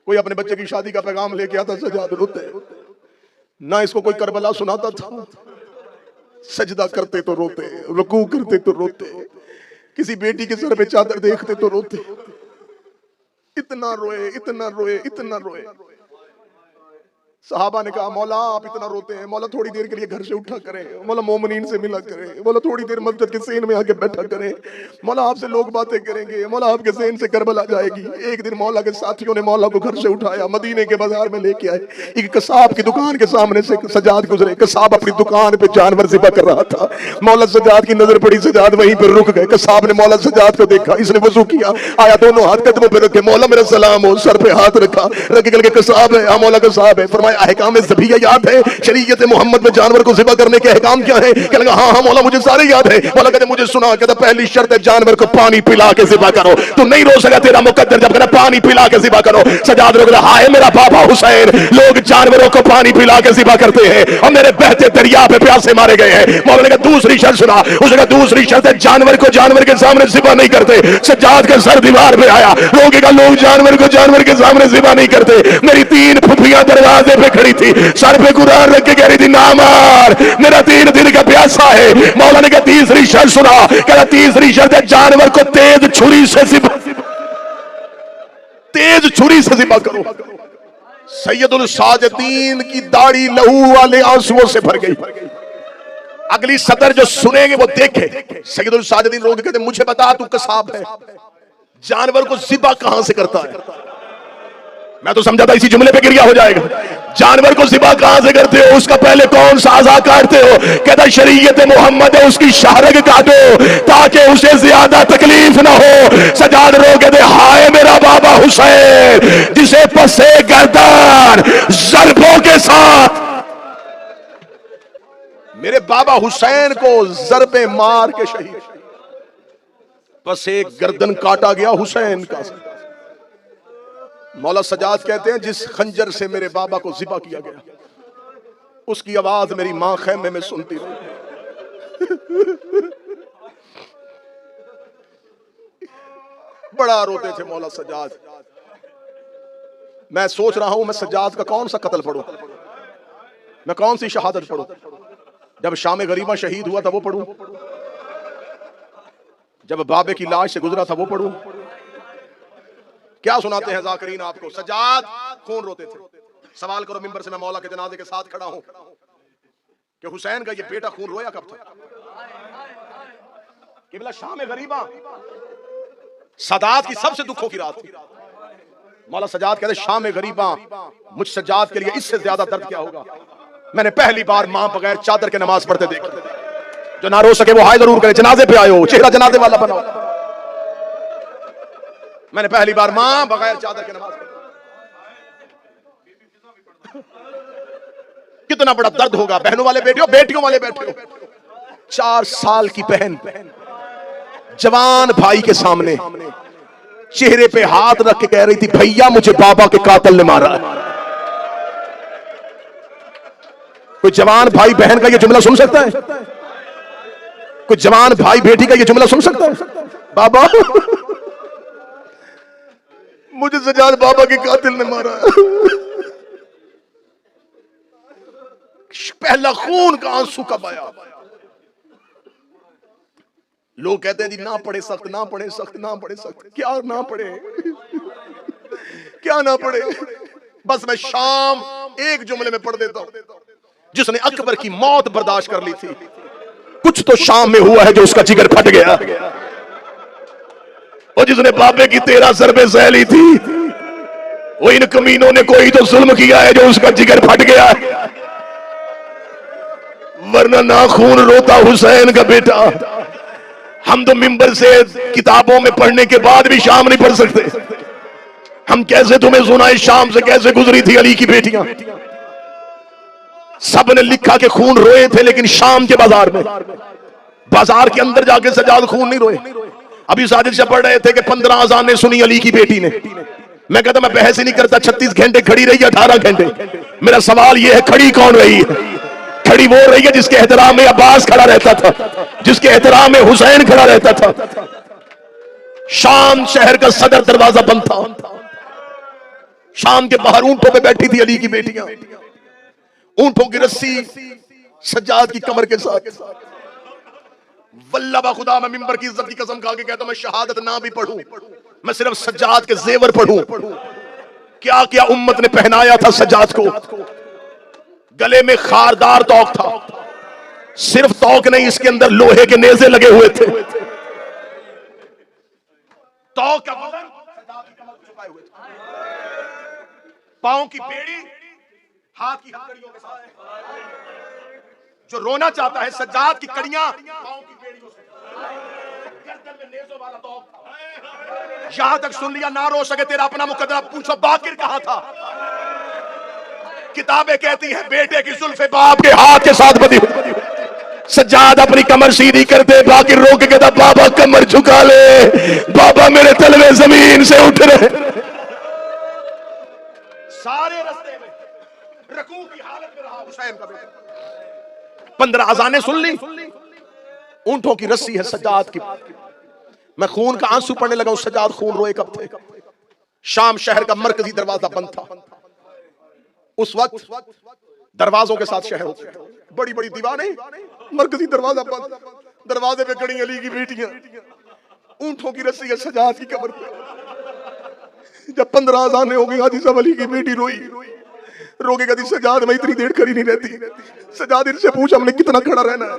S1: कोई अपने बच्चे की शादी का पैगाम लेके आता सज्जाद रोते। ना इसको कोई करबला सुनाता था, सजदा करते तो रोते, रुकू करते तो रोते, किसी बेटी के सर पे चादर देखते तो रोते, इतना रोए, इतना रोए, इतना रोए। सहाबा ने कहा मौला आप इतना रोते हैं, मौला थोड़ी देर के लिए घर से उठा करें, मौला मोमिनीन से मिला करें, मौला थोड़ी देर मस्जिद के सेन में आके बैठा करें, मौला आपसे लोग बातें करेंगे, मौला आपके सेन से करबला जाएगी। एक दिन मौला के साथियों ने मौला को घर से उठाया, मदीने के बाजार में लेके आए। एक कसाब की दुकान के सामने से सजाद गुजरे, कसाब अपनी दुकान पे जानवर ज़िबा कर रहा था। मौला सजाद की नजर पड़ी, सजाद वहीं पर रुक गए। कसाब ने मौला सजाद को देखा, इसने वजू किया, आया, दोनों हाथ कदमों पे रखे, मौला मेरा सलाम हो, सर पे हाथ रखा, रख के कसाब है, मौला कसाब है। फरमाया अहकाम ज़बीहा याद है, शरीयत मोहम्मद में जानवर को ज़िबा करने के अहकाम क्या है? कहने लगा हाँ हाँ मौला मुझे सारे याद है। मौला कहते मुझे सुना, कहता पहली शर्त है जानवर को पानी पिला के ज़िबा करो। तू नहीं रो सका, तेरा मुकद्दर जब कहना पानी पिला के ज़िबा करो। सजाद रोक रहा है मेरा बाबा हुसैन, लोग जानवरों को पानी पिला के ज़िबा करते हैं और मेरे बहते दरिया पे प्यासे मारे गए हैं। मौला ने कहा दूसरी शर्त सुना, उसने कहा दूसरी शर्त है जानवर को जानवर के सामने ज़िबा नहीं करते। सजाद का सर दीवार पे आया, रोकेगा लोग जानवर को जानवर के सामने ज़िबा नहीं करते। मेरी 3 फुफियां दरवाजे पे खड़ी थी, सर पे कुरान रख के कह रही थी ना मार, मेरा 3 दिन का प्यासा है। मौला ने कहा तीसरी शर्त सुना, कहता तीसरी शर्त है जानवर को तेज छुरी से ज़िबा, तेज छुरी से ज़िबा करो। सैयदुल साजिदीन की दाढ़ी लहू वाले आंसुओं से भर गई। अगली सदर जो सुनेंगे वो देखे। सैयदुल साजिदीन रोक कहते मुझे बता तू कसाब है, जानवर को ज़िबा कहां से करता है? मैं तो समझा था इसी जुमले पे गिरिया हो जाएगा। जानवर को ज़िबा कहां से करते हो? उसका पहले कौन सा आज़ा काटते हो? कहता शरीयत मोहम्मद है, उसकी शाहरग काटो ताकि उसे ज्यादा तकलीफ ना हो। सजाद रो कहते हाय मेरा बाबा हुसैन, जिसे पसे गर्दन ज़रबों के साथ, मेरे बाबा हुसैन को ज़रबे मार के शहीद, पसे गर्दन काटा गया हुसैन का। मौला सजाद कहते हैं जिस खंजर से मेरे बाबा को ज़िबा किया गया, उसकी आवाज मेरी मां खैमे में सुनती रही। बड़ा रोते थे मौला सजाद। मैं सोच रहा हूं मैं सजाद का कौन सा कत्ल पढ़ूं, मैं कौन सी शहादत पढ़ूं? जब शाम गरीबा शहीद हुआ था वो पढ़ूं, जब बाबे की लाश से गुजरा था वो पढ़ूं? क्या सुनाते हैं ज़ाकिरीन आपको? सजाद खून रोते थे। सवाल करो मिंबर से, मैं मौला के जनाजे के साथ खड़ा हूं कि हुसैन का ये बेटा खून रोया कब था? कि बोला शाम गरीबा सजाद की सबसे दुखों की रात थी। मौला सजाद कहते शाम गरीबा मुझ सजाद के लिए इससे ज्यादा दर्द क्या होगा? मैंने पहली बार मां बगैर चादर के नमाज पढ़ते देखी। जो ना रो सके वो हाय जरूर करे, जनाजे पे आयो, चेहरा जनाजे वाला बनाओ। मैंने पहली बार मां बगैर चादर के नमाज पढ़ी। कितना बड़ा दर्द होगा बहनों वाले बैठे हो, बेटियों वाले बैठे हो। 4 साल की बहन जवान भाई के सामने चेहरे पे हाथ रख के कह रही थी भैया मुझे बाबा के कातिल ने मारा है। कोई जवान भाई बहन का ये जुमला सुन सकता है? कोई जवान भाई बेटी का ये जुमला सुन सकता है? बाबा मुझे सजाद बाबा के कातिल ने मारा। पहला खून का आंसू कब आया? लोग कहते हैं जी ना पढ़े सख्त, ना पढ़े सख्त, ना पढ़े सख्त। क्या ना पढ़े, क्या ना पढ़े? बस मैं शाम एक जुमले में पढ़ देता हूं। जिसने अकबर की मौत बर्दाश्त कर ली थी, कुछ तो शाम में हुआ है जो उसका जिगर फट गया। और जिसने बाबे की 13 ज़रबे सह ली थी, वो इन कमीनों ने कोई तो जुल्म किया है जो उसका जिगर फट गया है। वरना ना खून रोता हुसैन का बेटा। हम तो मिंबर से किताबों में पढ़ने के बाद भी शाम नहीं पढ़ सकते। हम कैसे तुम्हें सुनाए शाम से कैसे गुजरी थी अली की बेटियां। सब ने लिखा कि खून रोए थे, लेकिन शाम के बाजार के अंदर जाके सजाद खून नहीं रोए। अभी साजिद से पढ़ रहे थे कि 15 अज़ानें सुनी अली की बेटी ने। मैं कहता मैं बहस ही नहीं करता, 36 घंटे खड़ी रही, 18 घंटे। मेरा सवाल यह है खड़ी कौन रही है? खड़ी वो रही है जिसके एहतराम में अब्बास खड़ा रहता था, जिसके एहतराम में हुसैन खड़ा रहता था। शाम शहर का सदर दरवाजा बंद था। शाम के बाहर ऊंटों पे बैठी थी अली की बेटियां, ऊंटों की रस्सी सज्जाद की कमर के साथ। वल्लाह खुदा, मैं मिंबर की इज्जत की कसम खा के कहता हूं, मैं शहादत ना भी पढ़ूं, मैं सिर्फ सज्जाद के जेवर पढ़ूं। क्या क्या उम्मत ने पहनाया था सज्जाद को। गले में खारदार तौक था, सिर्फ तौक नहीं, इसके अंदर लोहे के नेज़े लगे हुए थे। तौक का वजन सज्जाद की कमर को झुकाए हुए थे। पांव की बेड़ी हाथ की हथकड़ियों के साथ। जो रोना चाहता है, सज्जाद की कड़ियां पांव की बेड़ियों से, गर्दन में नेज़ों वाला तौक था। यहां तक सुन लिया, ना रो सके तेरा अपना मुकद्दर, पूछो बाकिर कहां था। किताबें कहती हैं बेटे की जुल्फे बाप के हाथ के साथ बंधी हुई। सज्जाद अपनी कमर सीधी करते, बाकिर रो के कहता बाबा कमर झुका ले, बाबा मेरे तलवे जमीन से उठ रहे। सारे रास्ते में रकू की हालत में रहा हुसैन का बेटा। 15 अज़ानें सुन ली, ऊंटों की रस्सी है सज्जाद की। मैं खून का आंसू पड़ने लगा हूं। सज्जाद खून रोए कब थे। शाम शहर का मरकजी दरवाजा बंद था। उस वक्त दरवाजों के साथ शहर होते थे, बड़ी बड़ी दीवारें, मरकजी दरवाजा बंद, दरवाजे पे खड़ी अली की बेटियां, ऊंटों की रस्सी है सज्जाद की कब्र पे। जब 15 अज़ानें हो गई, हाजी साहब अली की बेटी रोई, रो के कहती सज्जाद मैं इतनी देर खड़ी नहीं रहती। सज्जाद इनसे पूछ हमने कितना खड़ा रहना है।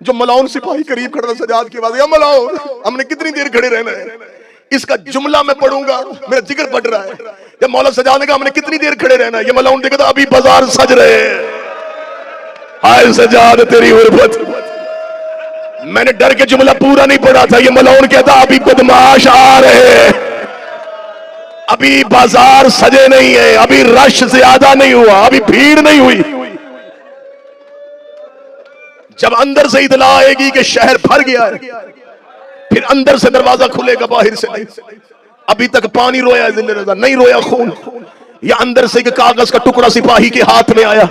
S1: जो मलाउन सिपाही करीब खड़ा था सज्जाद की आवाज, या मलाउन हमने कितनी देर खड़े रहना है। इसका जुमला मैं पढ़ूंगा, मेरा जिगर बढ़ रहा है। जब मौला सज्जाद ने कहा हमने कितनी देर खड़े रहना है, ये मलाउन देखा था अभी बाजार सज रहे हैं। हाय सज्जाद तेरी उर्बत। मैंने डर के जुमला पूरा नहीं पढ़ा था। ये मलाउन कहता अभी बदमाश आ रहे हैं, अभी बाजार सजे नहीं है, अभी रश ज्यादा नहीं हुआ, अभी भीड़ नहीं हुई। जब अंदर से इतला आएगी कि शहर भर गया है, फिर अंदर से दरवाजा खुलेगा, बाहर से नहीं। अभी तक पानी रोया नहीं रोया खून। या अंदर से एक कागज का टुकड़ा सिपाही के हाथ में आया,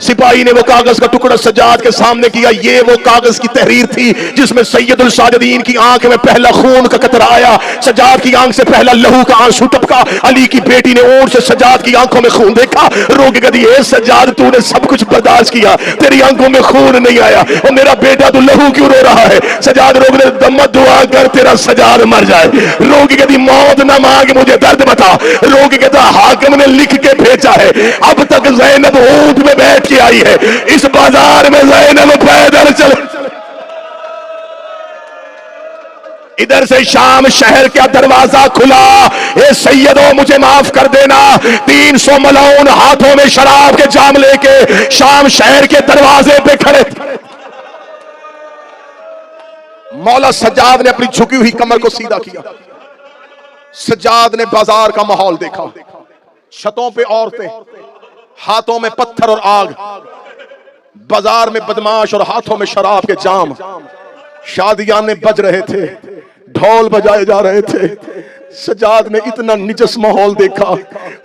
S1: सिपाही ने वो कागज का टुकड़ा सज्जाद के सामने किया। ये वो कागज की तहरीर थी जिसमें सैयदुल साजिदीन की आंख में पहला खून का कतरा आया, सज्जाद की आंख से पहला लहू का आंसू टपका। अली की बेटी ने ओर से सज्जाद की आंखों में खून देखा, रो के कहती है सज्जाद तूने सब कुछ बर्दाश्त किया, तेरी आंखों में खून नहीं आया, और मेरा बेटा तू लहू क्यों रो रहा है। सज्जाद रो के दम्मत दुआ कर तेरा सज्जाद मर जाए। रो के कहती मौत ना मांग मुझे दर्द बता। रो के कहता हाकिम ने लिख के भेजा है, अब तक ज़ैनब ऊंट में बैठ के आई है, इस बाजार में ज़ैनब पैदल चल। इधर से शाम शहर का दरवाजा खुला। ए सैयदों मुझे माफ कर देना, 300 मलाउन हाथों में शराब के जाम लेके शाम शहर के दरवाजे पे खड़े। मौला सज्जाद ने अपनी झुकी हुई कमर को सीधा किया। सज्जाद ने बाजार का माहौल देखा, छतों पे औरतें, हाथों में पत्थर और आग, बाजार में बदमाश और हाथों में शराब के जाम। शादियाने बज रहे थे, ढोल बजाए जा रहे थे। सज्जाद ने इतना निजस माहौल देखा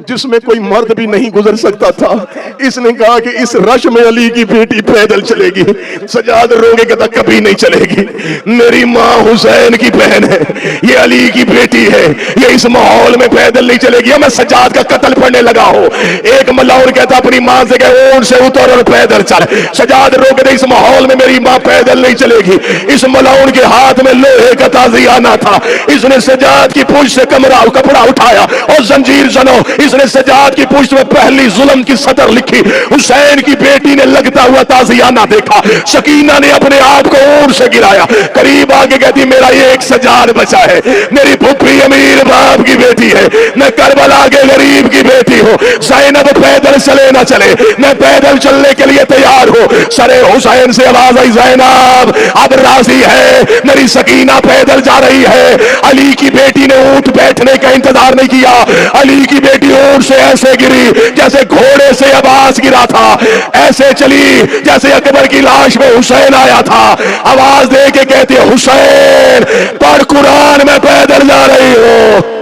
S1: जिसमें कोई मर्द भी नहीं गुजर सकता था। इसने कहा कि इस रश में अली की बेटी पैदल चलेगी। सज्जाद रोगे कहता कभी नहीं चलेगी, मेरी माँ हुसैन की बहन है, ये अली की बेटी है, ये इस माहौल में पैदल नहीं चलेगी। मैं सज्जाद का कत्ल पढ़ने लगा हूँ। एक मलाउन कहता अपनी माँ से कहे ऊंट से उतर और पैदल चल। सज्जाद रोके इस माहौल में मेरी माँ पैदल नहीं चलेगी। इस मलाउन के हाथ में लोहे का ताजियाना था, इसने सज्जाद की पूंछ से कपड़ा उठाया और जंजीर जनो। इसने सज्जाद की पुष्ट में पहली जुल्म की सदर लिखी। हुसैन की बेटी ने लगता हुआ ताजियाना देखा, सकीना ने अपने आप को ऊंट से गिराया, करीब आके कहती मेरा ये एक सज्जाद बचा है, मेरी फुफी अमीर बाप की बेटी है, मैं करबला के गरीब की बेटी हूँ। ज़ैनब पैदल चले ना चले, मैं पैदल चलने के लिए तैयार हूँ। सरे हुसैन से आवाज आई ज़ैनब अब राजी है, मेरी सकीना पैदल जा रही है। अली की बेटी ने ऊंट बैठने का इंतजार नहीं किया, अली की बेटी ऊंट से ऐसे गिरी जैसे घोड़े से अब्बास गिरा था, ऐसे चली जैसे अकबर की लाश में हुसैन आया था। आवाज दे के कहती है हुसैन पढ़ कुरान में पैदल जा रही हो।